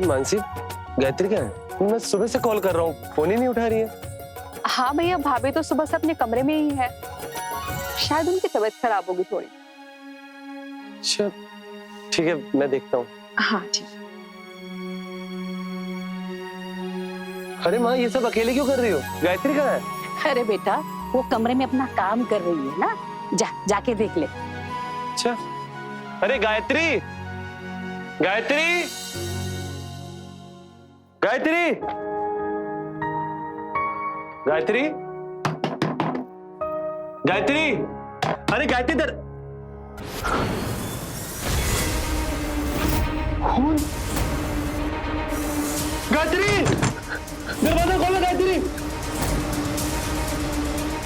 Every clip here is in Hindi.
मानसी, गायत्री क्या है? मैं सुबह से कॉल कर रहा हूँ, फोन ही नहीं उठा रही है। हाँ भैया, भाभी तो सुबह से अपने कमरे में ही है, शायद उनकी तबीयत खराब होगी थोड़ी। अच्छा ठीक है, मैं देखता हूँ। हाँ ठीक। अरे माँ, ये सब अकेले क्यों कर रही हो? गायत्री कहाँ है? अरे बेटा, वो कमरे में अपना काम कर रही है ना, जाके देख ले। अच्छा, अरे गायत्री, गायत्री, गायत्री, गायत्री, गायत्री, अरे गायत्री इधर। कौन? गायत्री, दरवाजा खोलो गायत्री।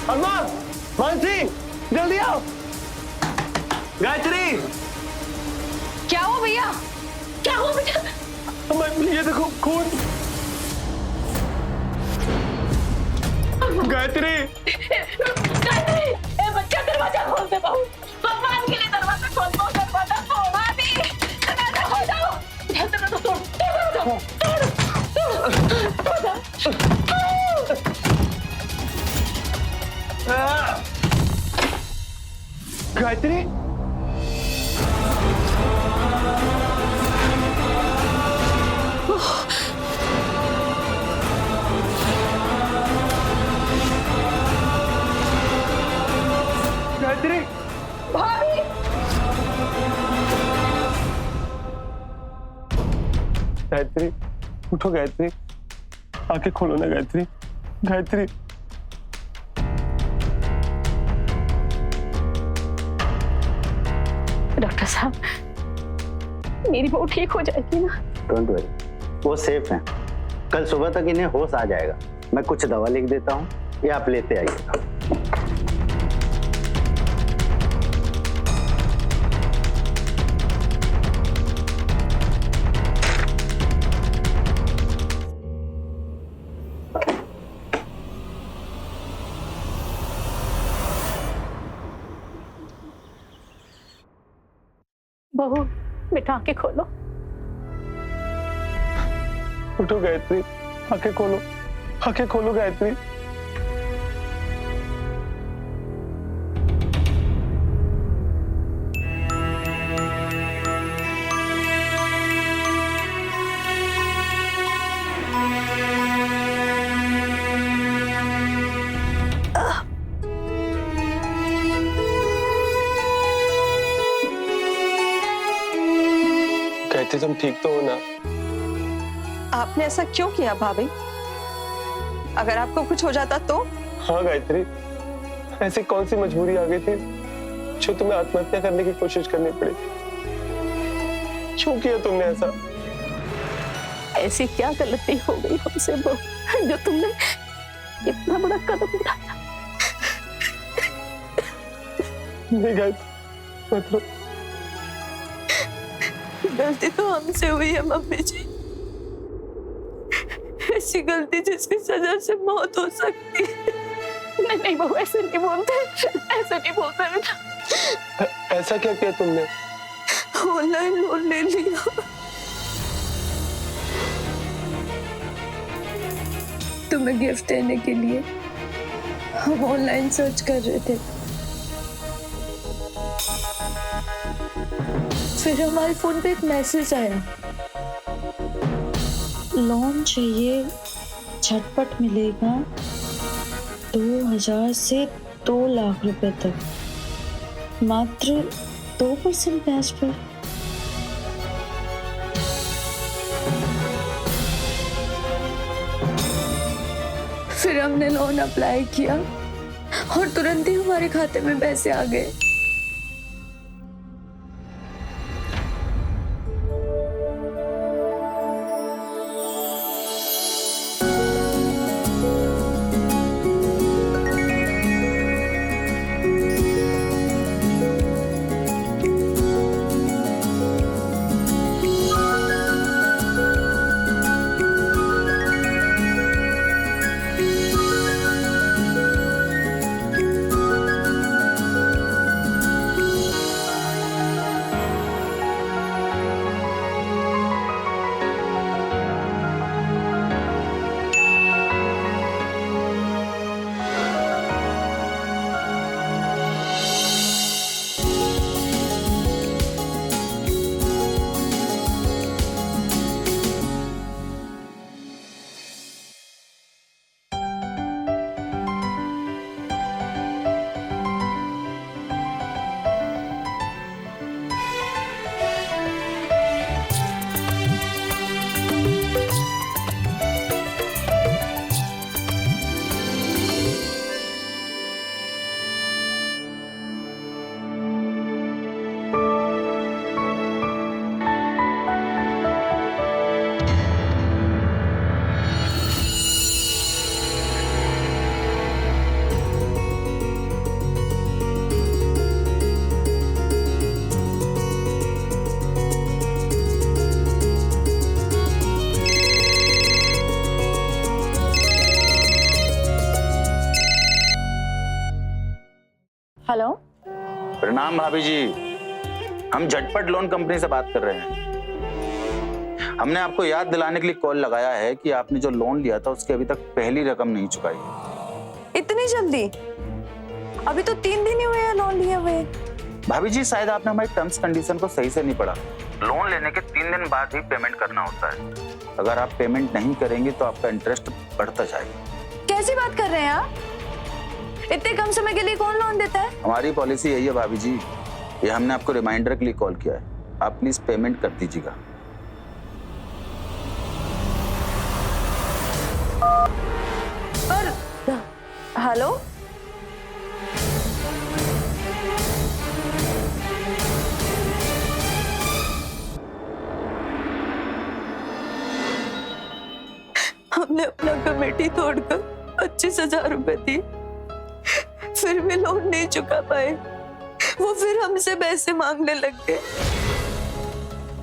अम्मा, मानसी, जल्दी आओ। गायत्री, क्या हुआ भैया? क्या हुआ बेटा? अम्मा ये देखो खून। गायत्री, गायत्री, ए बच्चा दरवाजा खोल दे बहू, भगवान के लिए दरवाजा खोल दो, दरवाजा खोल। भाभी, दरवाजा खोल दो। दरवाजा तोड़, तोड़, गायत्री, गायत्री, भाभी। गायत्री, उठो गायत्री, आंखें खोलो ना गायत्री। गायत्री, डॉक्टर साहब, मेरी बहू ठीक हो जाएगी ना? डोंट वरी, वो सेफ हैं। कल सुबह तक इन्हें होश आ जाएगा। मैं कुछ दवा लिख देता हूँ, ये आप लेते आइएगा। बहू, बेटा आंखें खोलो। उठो गायत्री, आंखें खोलो, आंखें खोलो गायत्री। गायत्री, तुम ठीक तो हो ना? आपने ऐसा क्यों किया भाभी? अगर आपको कुछ हो जाता तो? हाँ गायत्री, ऐसी कौन सी मजबूरी आ गई थी जो तुम्हें आत्महत्या करने की कोशिश करनी पड़ी? क्यों किया तुमने ऐसा? ऐसी क्या गलती हो गई हमसे बहू, जो तुमने इतना बड़ा कदम उठाया? नहीं गायत्री, मतलब गलती तो हमसे हुई है मम्मी जी। ऐसी गलती जिसकी सजा से मौत हो सकती है। नहीं नहीं बहू, ऐसे नहीं बोलते, ऐसे नहीं बोलते बेटा। ऐसा क्या किया तुमने? ऑनलाइन लोन ले लिया। तुम्हें गिफ्ट देने के लिए हम ऑनलाइन सर्च कर रहे थे, फिर हमारे फोन पे एक मैसेज आया, लोन चाहिए, झटपट मिलेगा 2000 से 2 लाख रुपए तक, मात्र 2% ब्याज पर। फिर हमने लोन अप्लाई किया और तुरंत ही हमारे खाते में पैसे आ गए। हेलो। प्रणाम भाभी जी, हम झटपट लोन कंपनी से बात कर रहे हैं। हमने आपको याद दिलाने के लिए कॉल लगाया है कि आपने जो लोन लिया था उसकी अभी तक पहली रकम नहीं चुकाई। इतनी जल्दी? अभी तो 3 दिन ही हुए हैं लोन लिए हुए। भाभी जी, शायद आपने हमारी टर्म्स कंडीशन को सही से नहीं पढ़ा। लोन लेने के 3 दिन बाद ही पेमेंट करना होता है। अगर आप पेमेंट नहीं करेंगे तो आपका इंटरेस्ट बढ़ता जाएगा। कैसी बात कर रहे हैं आप? इतने कम समय के लिए कौन लोन देता है? हमारी पॉलिसी यही है भाभी जी। ये हमने आपको रिमाइंडर के लिए कॉल किया है। आप प्लीज पेमेंट कर दीजिएगा। हेलो। हमने अपना कमेटी तोड़कर 25,000 रुपए दी, फिर भी लोन नहीं चुका पाए। वो फिर हमसे पैसे मांगने लग गए।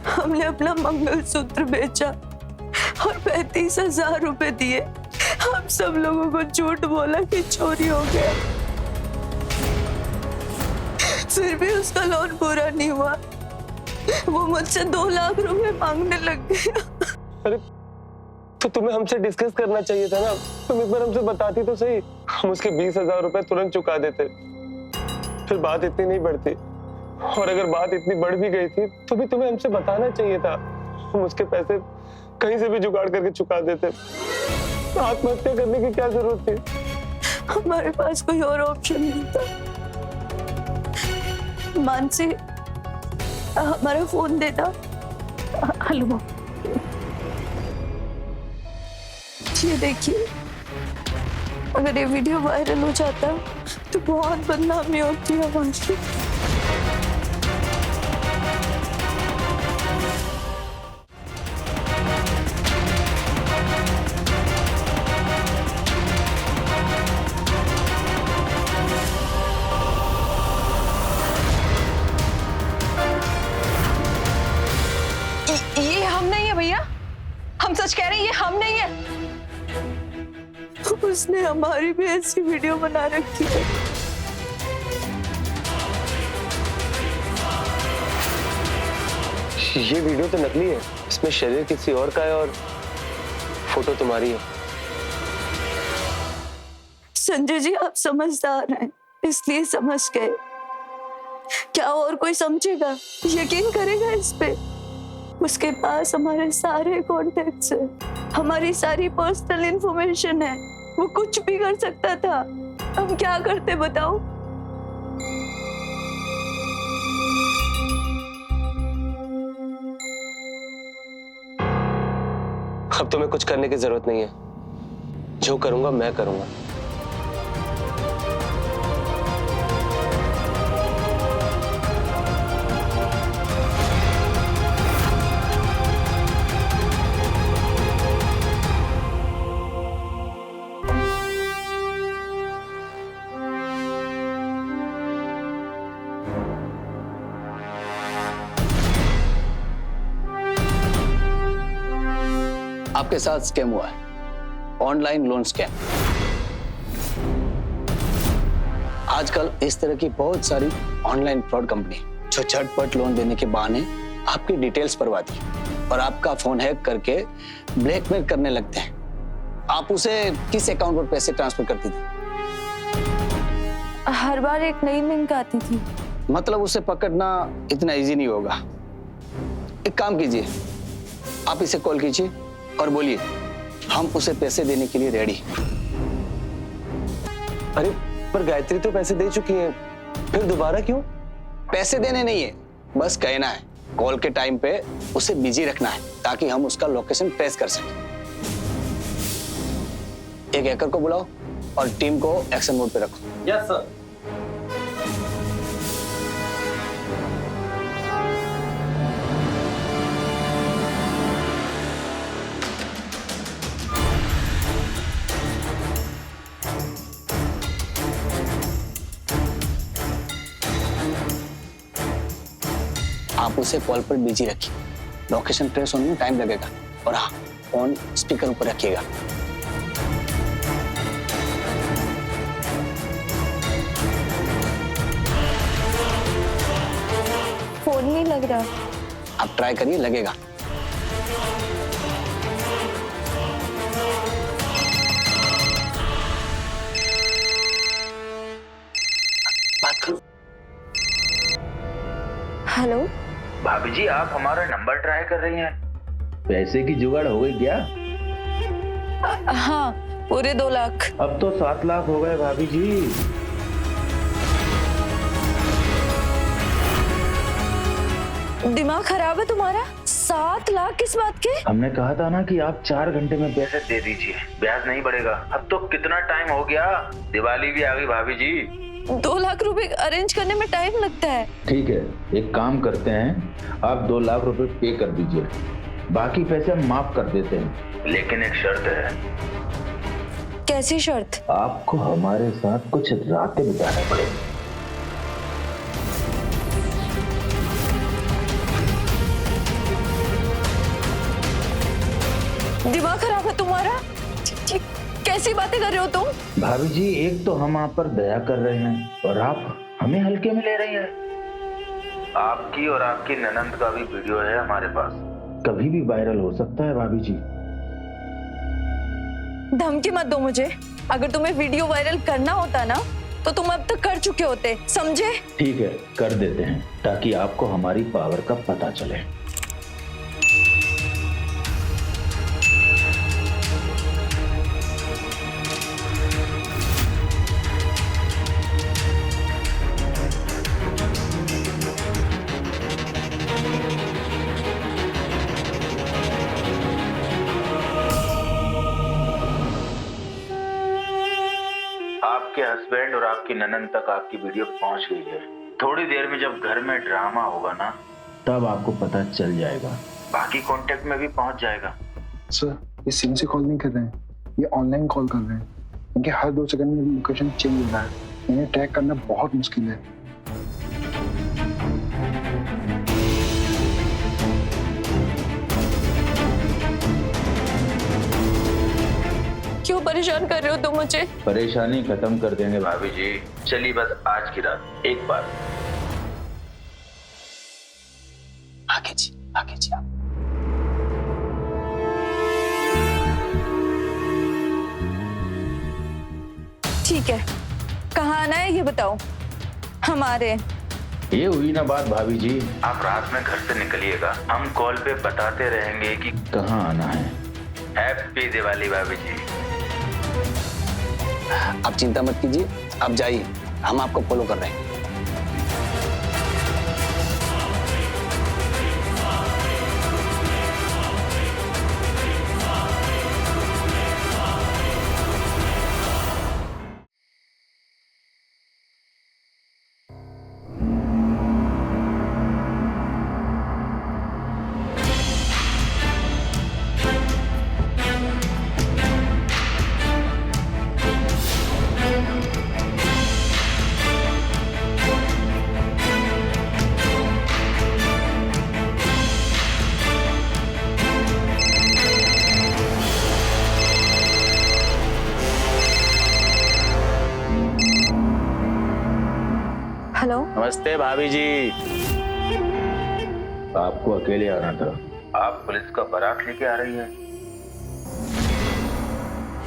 हमने अपना मंगलसूत्र बेचा और 35,000 रुपए दिए। हम सब लोगों को झूठ बोला कि चोरी हो गया, फिर भी उसका लोन पूरा नहीं हुआ। वो मुझसे 2 लाख रुपए मांगने लग गया। अरे तो तुम्हें हमसे डिस्कस करना चाहिए था ना। तुम एक बार हमसे बताती तो सही, हम उसके 20,000 रुपए तुरंत चुका देते, फिर बात इतनी नहीं बढ़ती। और अगर बात इतनी बढ़ भी गई थी तो भी तुम्हें हमसे बताना चाहिए था। हम उसके पैसे कहीं से भी जुगाड़ करके चुका देते। आत्महत्या करने की क्या जरूरत थी? हमारे पास कोई और ऑप्शन नहीं था। मानसी, हमारा फोन देना। हेलो, ये देखिए, अगर ये वीडियो वायरल हो जाता तो बहुत बदनामी होती है हमारी। ये हम नहीं है भैया, हम सच कह रहे हैं, ये हम नहीं है। उसने हमारी भी ऐसी वीडियो बना रखी है। ये वीडियो तो नकली है, इसमें शरीर किसी और का है और फोटो तुम्हारी है। संजय जी, आप समझदार हैं, इसलिए समझ गए। क्या और कोई समझेगा, यकीन करेगा इस पे? उसके पास हमारे सारे कॉन्टेक्ट्स है, हमारी सारी पर्सनल इंफॉर्मेशन है। वो कुछ भी कर सकता था। हम क्या करते बताओ? अब तुम्हें कुछ करने की जरूरत नहीं है। जो करूंगा मैं करूंगा। आपके साथ स्कैम हुआ है, ऑनलाइन लोन स्कैम। आजकल इस तरह की बहुत सारी ऑनलाइन फ्रॉड कंपनी जो झटपट लोन देने के बहाने आपकी डिटेल्स भरवाती है और आपका फोन हैक करके ब्लैकमेल करने लगते हैं। आप उसे किस अकाउंट पर पैसे ट्रांसफर करती थी? हर बार एक नई लिंक आती थी। मतलब उसे पकड़ना इतना इजी नहीं होगा। एक काम कीजिए, आप इसे कॉल कीजिए और बोलिए हम उसे पैसे देने के लिए रेडी। अरे पर गायत्री तो पैसे दे चुकी है, फिर दोबारा क्यों? पैसे देने नहीं है, बस कहना है। कॉल के टाइम पे उसे बिजी रखना है ताकि हम उसका लोकेशन ट्रेस कर सकें। एक हैकर को बुलाओ और टीम को एक्शन मोड पे रखो। Yes sir. आप उसे कॉल पर बिजी रखिए, लोकेशन ट्रेस होने में टाइम लगेगा। और हाँ, फोन स्पीकर ऊपर रखिएगा। आप ट्राई करिए, लगेगा। बात करो। हेलो। भाभी जी, आप हमारा नंबर ट्राई कर रही हैं? पैसे की जुगाड़ हो गई क्या? हाँ, पूरे 2 लाख। अब तो 7 लाख हो गए भाभी जी। दिमाग खराब है तुम्हारा? 7 लाख किस बात के? हमने कहा था ना कि आप 4 घंटे में पैसे दे दीजिए, ब्याज नहीं बढ़ेगा। अब तो कितना टाइम हो गया, दिवाली भी आ गई भाभी जी। 2 लाख रुपए अरेंज करने में टाइम लगता है। ठीक है, एक काम करते हैं, आप 2 लाख रुपए पे कर दीजिए, बाकी पैसे हम माफ कर देते हैं। लेकिन एक शर्त है। कैसी शर्त? आपको हमारे साथ कुछ रातें बिताना पड़ेगी। दिमाग खराब है तुम्हारा? कैसी बातें कर रहे हो तुम? भाभी जी, एक तो हम आप पर दया कर रहे हैं और आप हमें हल्के में ले रही हैं। आपकी और आपकी ननंद का भी वीडियो है हमारे पास, कभी भी वायरल हो सकता है भाभी जी। धमकी मत दो मुझे। अगर तुम्हें वीडियो वायरल करना होता ना तो तुम अब तक कर चुके होते, समझे? ठीक है, कर देते हैं, ताकि आपको हमारी पावर का पता चले। आपके हस्बैंड और आपकी ननंद तक आपकी वीडियो पहुंच गई है। थोड़ी देर में जब घर में ड्रामा होगा ना, तब आपको पता चल जाएगा, बाकी कांटेक्ट में भी पहुंच जाएगा। सर, ये सिम से कॉल नहीं कर रहे हैं, ये ऑनलाइन कॉल कर रहे हैं। इनके हर 2 सेकंड में लोकेशन चेंज हो रहा है, इन्हें ट्रैक करना बहुत मुश्किल है। क्यों परेशान कर रहे हो तुम मुझे? परेशानी खत्म कर देंगे भाभी जी। चलिए बस आज की रात एक बार। आगे जी, आगे जी आप। ठीक है, कहाँ आना है ये बताओ। हमारे ये हुई ना बात भाभी जी। आप रात में घर से निकलिएगा, हम कॉल पे बताते रहेंगे कि कहाँ आना है। हैप्पी दिवाली भाभी जी। आप चिंता मत कीजिए, आप जाइए, हम आपको फॉलो कर रहे हैं। हेलो। नमस्ते भाभी जी। आपको अकेले आना था, आप पुलिस का बारात लेके आ रही हैं।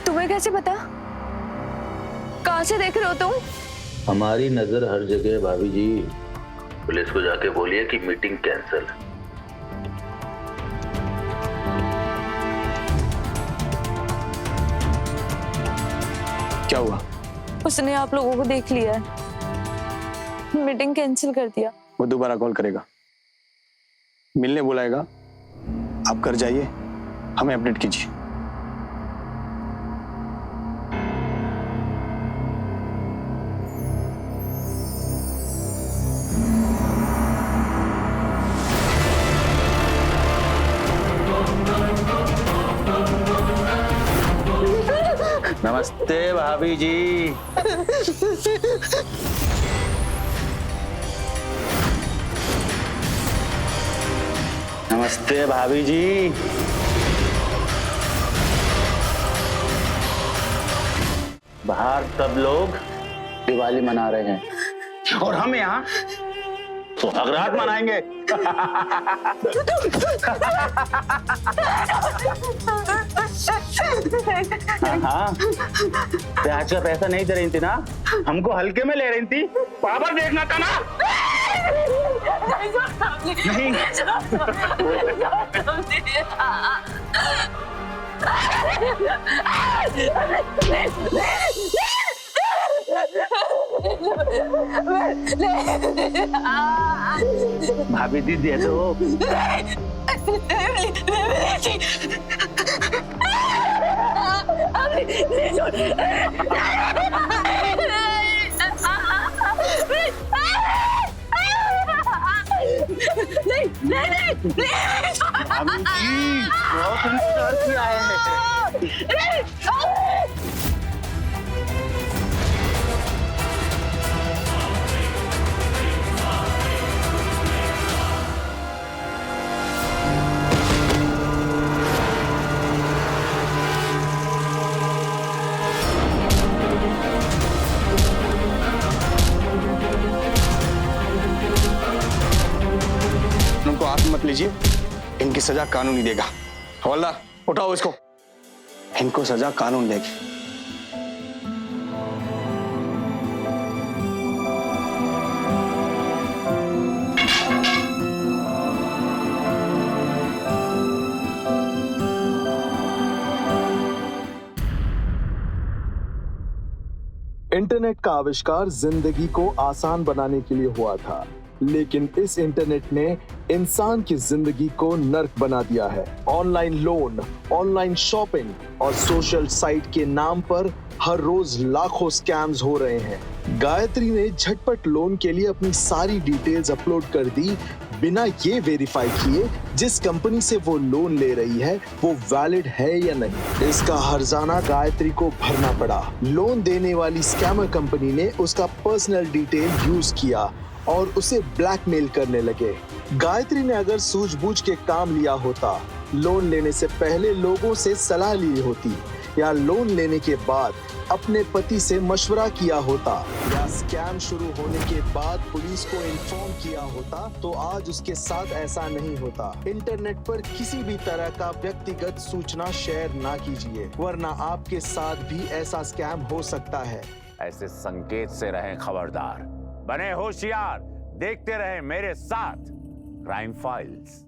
तुम्हें कैसे पता? कहाँ से देख रहे हो तुम? हमारी नजर हर जगह है भाभी जी। पुलिस को जाके बोलिए कि मीटिंग कैंसिल। क्या हुआ? उसने आप लोगों को देख लिया है, मीटिंग कैंसिल कर दिया। वो दोबारा कॉल करेगा, मिलने बुलाएगा। आप घर जाइए, हमें अपडेट कीजिए। नमस्ते भाभी जी। नमस्ते भाभी जी। बाहर सब लोग दिवाली मना रहे हैं और हम यहाँ सुहागरात मनाएंगे। हाँ, प्याज का पैसा नहीं दे रही थी ना, हमको हल्के में ले रही थी, पावर देखना था ना। नहीं, भाभी दी दे दो। भाभी जी, बहुत इंतजार किया है। उनको हाथ में मत लीजिए, इनकी सजा कानून ही देगा। हवलदार उठाओ इसको। इनको सजा कानून देगी। इंटरनेट का आविष्कार जिंदगी को आसान बनाने के लिए हुआ था, लेकिन इस इंटरनेट ने इंसान की जिंदगी को नर्क बना दिया है। ऑनलाइन लोन, ऑनलाइन शॉपिंग और सोशल साइट के नाम पर हर रोज लाखों स्कैम्स हो रहे हैं। गायत्री ने झटपट लोन के लिए अपनी सारी डिटेल्स अपलोड कर दी, बिना ये वेरीफाई किए जिस कंपनी से वो लोन ले रही है वो वैलिड है या नहीं। इसका हर्जाना गायत्री को भरना पड़ा। लोन देने वाली स्कैमर कंपनी ने उसका पर्सनल डिटेल यूज किया और उसे ब्लैकमेल करने लगे। गायत्री ने अगर सूझबूझ के काम लिया होता, लोन लेने से पहले लोगों से सलाह ली होती या लोन लेने के बाद अपने पति से मशवरा किया होता या स्कैम शुरू होने के बाद पुलिस को इन्फॉर्म किया होता, तो आज उसके साथ ऐसा नहीं होता। इंटरनेट पर किसी भी तरह का व्यक्तिगत सूचना शेयर ना कीजिए, वरना आपके साथ भी ऐसा स्कैम हो सकता है। ऐसे संकेत से रहें खबरदार, बने होशियार, देखते रहें मेरे साथ क्राइम फाइल्स।